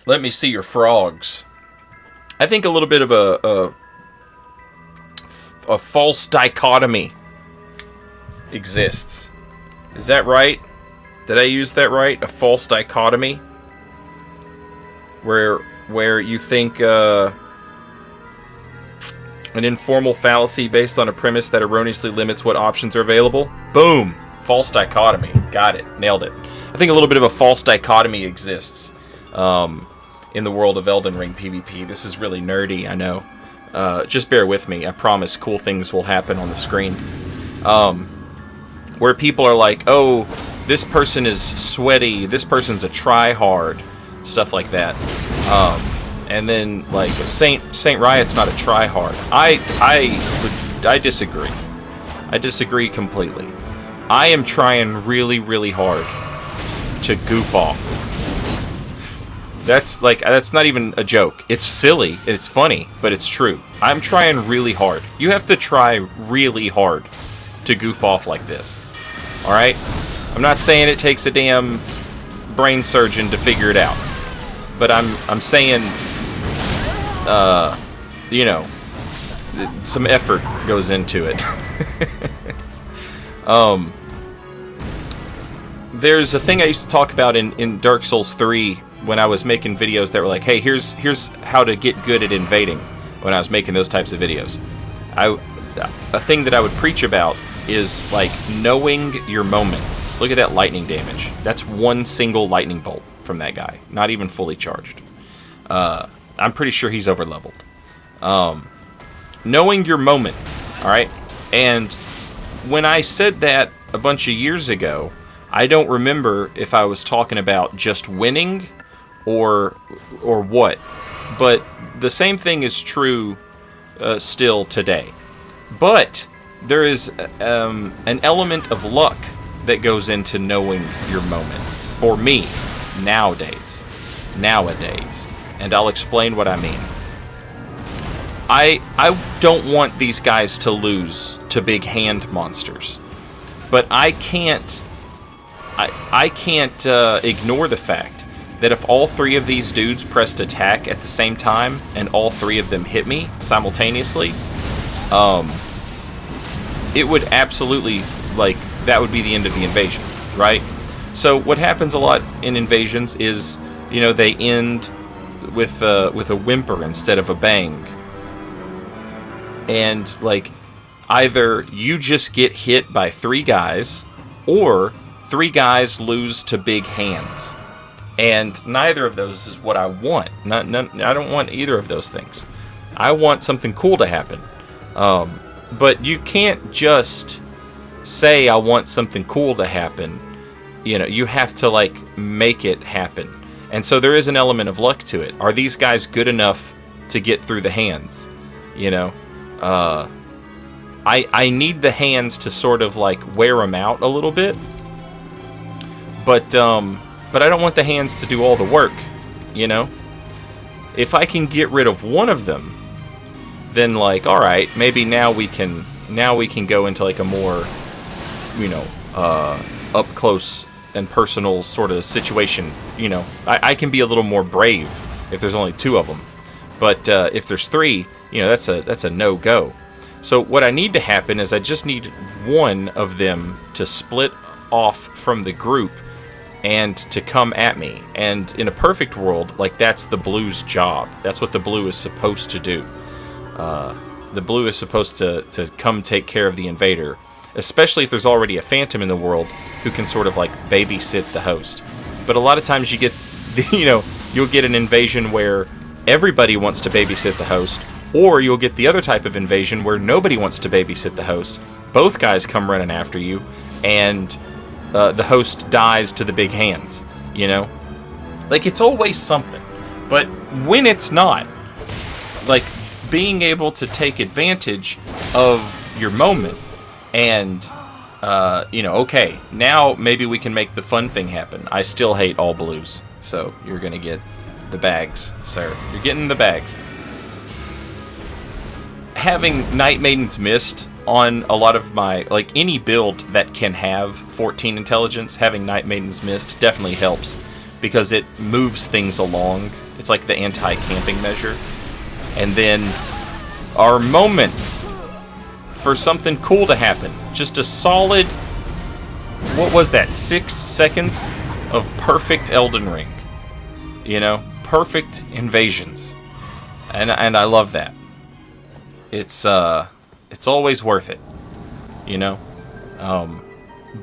Let me see your frogs. I think a little bit of a false dichotomy exists. Is that right? Did I use that right? A false dichotomy? Where you think an informal fallacy based on a premise that erroneously limits what options are available? Boom! False dichotomy. Got it. Nailed it. I think a little bit of a false dichotomy exists in the world of Elden Ring PvP. This is really nerdy, I know. Just bear with me. I promise cool things will happen on the screen. Where people are like, oh, this person is sweaty, this person's a try-hard, stuff like that. And then, like, Saint Riot's not a try-hard. I disagree. I disagree completely. I am trying really, really hard to goof off. That's not even a joke. It's silly, it's funny, but it's true. I'm trying really hard. You have to try really hard to goof off like this. Alright? I'm not saying it takes a damn brain surgeon to figure it out. But I'm saying, you know, some effort goes into it. There's a thing I used to talk about in Dark Souls 3 when I was making videos that were like, hey, here's how to get good at invading, when I was making those types of videos. A thing that I would preach about is, like, knowing your moment. Look at that lightning damage. That's one single lightning bolt from that guy. Not even fully charged. I'm pretty sure he's over-leveled. Knowing your moment, alright? And when I said that a bunch of years ago, I don't remember if I was talking about just winning or what. But the same thing is true still today. But there is an element of luck that goes into knowing your moment. For me, nowadays. And I'll explain what I mean. I don't want these guys to lose to big hand monsters. But I can't ignore the fact that if all three of these dudes pressed attack at the same time and all three of them hit me simultaneously, it would absolutely, like, that would be the end of the invasion, right? So what happens a lot in invasions is, you know, they end with a whimper instead of a bang. And, like, either you just get hit by three guys, or three guys lose to big hands. And neither of those is what I want. I don't want either of those things. I want something cool to happen. But you can't just say I want something cool to happen. You know, you have to, like, make it happen. And so there is an element of luck to it. Are these guys good enough to get through the hands? You know? I need the hands to sort of, like, wear them out a little bit. But I don't want the hands to do all the work, you know? If I can get rid of one of them, then, like, alright, maybe now we can go into, like, a more, you know, up close and personal sort of situation. You know, I can be a little more brave if there's only two of them. But if there's three, you know, that's a no-go. So what I need to happen is I just need one of them to split off from the group and to come at me. And in a perfect world, like, that's the blue's job. That's what the blue is supposed to do. The blue is supposed to come take care of the invader, especially if there's already a phantom in the world who can sort of, like, babysit the host. But a lot of times you get, you know, you'll get an invasion where everybody wants to babysit the host, or you'll get the other type of invasion where nobody wants to babysit the host. Both guys come running after you, and the host dies to the big hands, you know? Like, it's always something. But when it's not, like, being able to take advantage of your moment and, you know, okay, now maybe we can make the fun thing happen. I still hate all blues, so you're gonna get the bags, sir. You're getting the bags. Having Night Maiden's Mist on a lot of my, like, any build that can have 14 intelligence, having Night Maiden's Mist definitely helps because it moves things along. It's like the anti-camping measure. And then our moment for something cool to happen. Just a solid, what was that, 6 seconds of perfect Elden Ring. You know, perfect invasions. And I love that. It's always worth it, you know?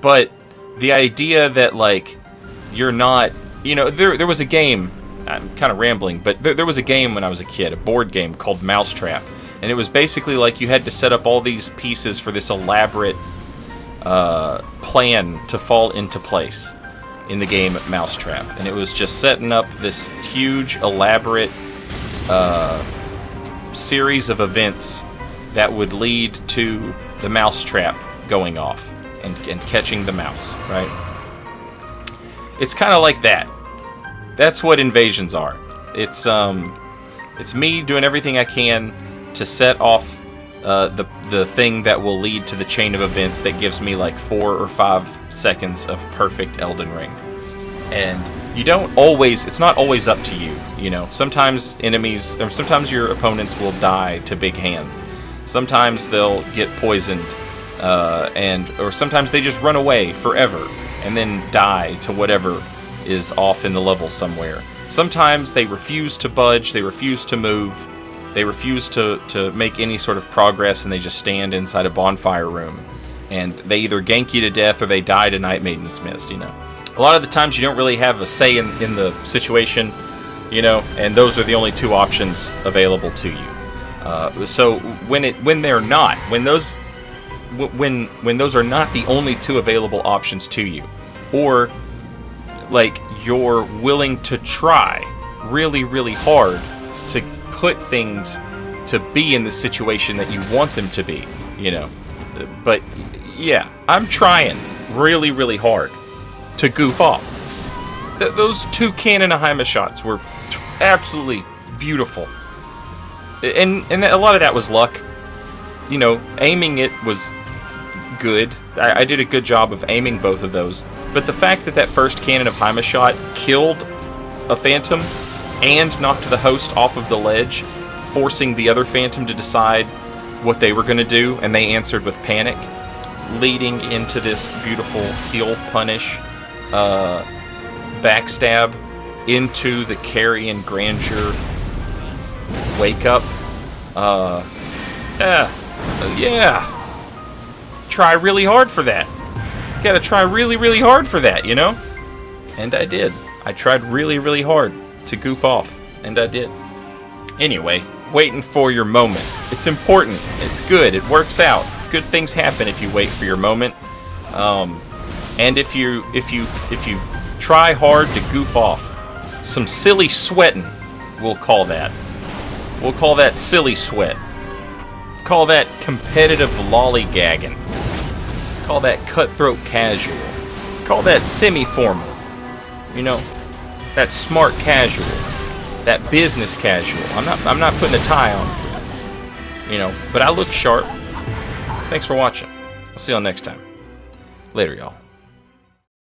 But the idea that, like, you're not, you know, there was a game, I'm kind of rambling, but there was a game when I was a kid, a board game called Mousetrap, and it was basically like you had to set up all these pieces for this elaborate plan to fall into place in the game Mousetrap, and it was just setting up this huge, elaborate series of events that would lead to the mousetrap going off and catching the mouse, right? It's kind of like that. That's what invasions are. It's me doing everything I can to set off the thing that will lead to the chain of events that gives me like 4 or 5 seconds of perfect Elden Ring. And you don't always, it's not always up to you, you know. Sometimes enemies, or sometimes your opponents will die to big hands. Sometimes they'll get poisoned, or sometimes they just run away forever and then die to whatever is off in the level somewhere. Sometimes they refuse to budge, they refuse to move, they refuse to make any sort of progress, and they just stand inside a bonfire room. And they either gank you to death or they die to Night Maiden's Mist, you know. A lot of the times you don't really have a say in the situation, you know, and those are the only 2 options available to you. So when they're not, when those are not the only 2 available options to you, or like you're willing to try really, really hard to put things to be in the situation that you want them to be, you know. But yeah, I'm trying really, really hard to goof off. Those 2 Cannon-Ahima shots were absolutely beautiful. And a lot of that was luck. You know, aiming it was good. I did a good job of aiming both of those. But the fact that first Cannon-Ahima shot killed a phantom and knocked the host off of the ledge, forcing the other phantom to decide what they were going to do, and they answered with panic, leading into this beautiful heel punish backstab into the carrion grandeur wake up. Yeah. Try really hard for that. Gotta try really, really hard for that, you know? And I did. I tried really, really hard to goof off, and I did. Anyway, waiting for your moment. It's important. It's good. It works out. Good things happen if you wait for your moment. And if you try hard to goof off, some silly sweating, we'll call that. We'll call that silly sweat. Call that competitive lollygagging. Call that cutthroat casual. Call that semi-formal. You know, that smart casual. That business casual. I'm not putting a tie on for this. You know, but I look sharp. Thanks for watching. I'll see y'all next time. Later, y'all.